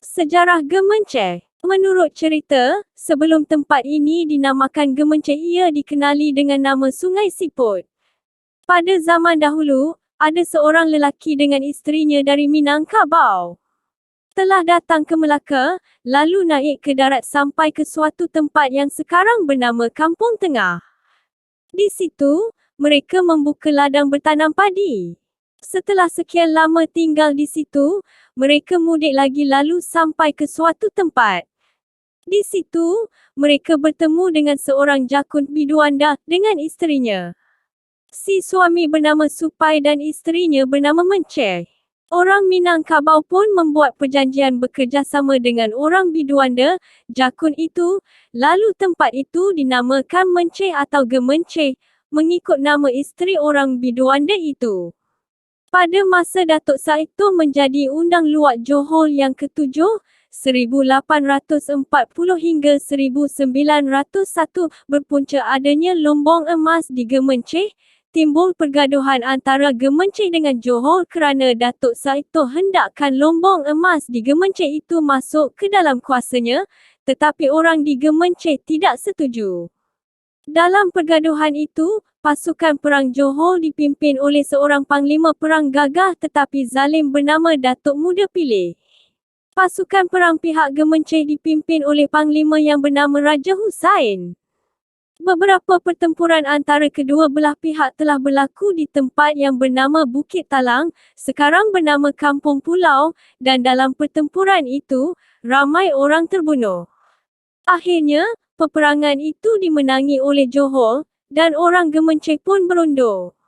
Sejarah Gemenceh. Menurut cerita, sebelum tempat ini dinamakan Gemenceh ia dikenali dengan nama Sungai Siput. Pada zaman dahulu, ada seorang lelaki dengan isterinya dari Minangkabau. Telah datang ke Melaka, lalu naik ke darat sampai ke suatu tempat yang sekarang bernama Kampung Tengah. Di situ, mereka membuka ladang bertanam padi. Setelah sekian lama tinggal di situ, mereka mudik lagi lalu sampai ke suatu tempat. Di situ, mereka bertemu dengan seorang jakun biduanda dengan isterinya. Si suami bernama Supai dan isterinya bernama Menceh. Orang Minangkabau pun membuat perjanjian bekerjasama dengan orang biduanda, jakun itu, lalu tempat itu dinamakan Menceh atau Gemenceh, mengikut nama isteri orang biduanda itu. Pada masa Datuk Saito menjadi Undang Luak Johor yang ke-7, 1840 hingga 1901, berpunca adanya lombong emas di Gemenceh, timbul pergaduhan antara Gemenceh dengan Johor kerana Datuk Saito hendakkan lombong emas di Gemenceh itu masuk ke dalam kuasanya, tetapi orang di Gemenceh tidak setuju. Dalam pergaduhan itu, pasukan perang Johor dipimpin oleh seorang panglima perang gagah tetapi zalim bernama Datuk Muda Pilih. Pasukan perang pihak Gemenceh dipimpin oleh panglima yang bernama Raja Husain. Beberapa pertempuran antara kedua belah pihak telah berlaku di tempat yang bernama Bukit Talang, sekarang bernama Kampung Pulau, dan dalam pertempuran itu, ramai orang terbunuh. Akhirnya, peperangan itu dimenangi oleh Johor, dan orang Gemenceh pun berundur.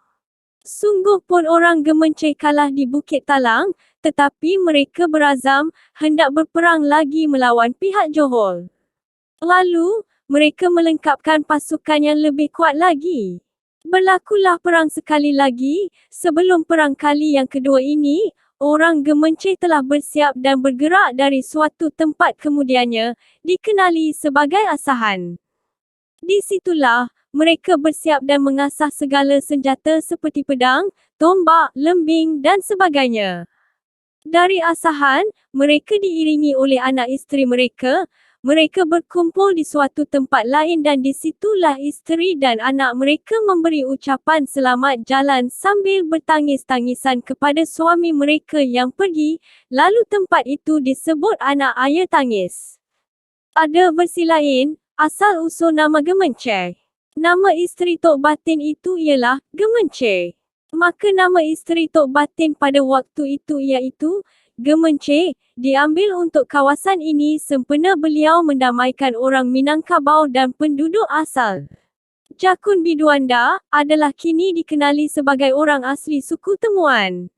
Sungguh pun orang Gemenceh kalah di Bukit Talang, tetapi mereka berazam, hendak berperang lagi melawan pihak Johor. Lalu, mereka melengkapkan pasukan yang lebih kuat lagi. Berlakulah perang sekali lagi, sebelum perang kali yang kedua ini, orang Gemenceh telah bersiap dan bergerak dari suatu tempat kemudiannya, dikenali sebagai Asahan. Di situlah, mereka bersiap dan mengasah segala senjata seperti pedang, tombak, lembing dan sebagainya. Dari Asahan, mereka diiringi oleh anak isteri mereka. Mereka berkumpul di suatu tempat lain dan di situlah isteri dan anak mereka memberi ucapan selamat jalan sambil bertangis-tangisan kepada suami mereka yang pergi, lalu tempat itu disebut Anak Air Tangis. Ada versi lain, asal-usul nama Gemenceh. Nama isteri Tok Batin itu ialah Gemenceh. Maka nama isteri Tok Batin pada waktu itu iaitu Gemenceh, diambil untuk kawasan ini sempena beliau mendamaikan orang Minangkabau dan penduduk asal. Jakun Biduanda adalah kini dikenali sebagai orang asli suku Temuan.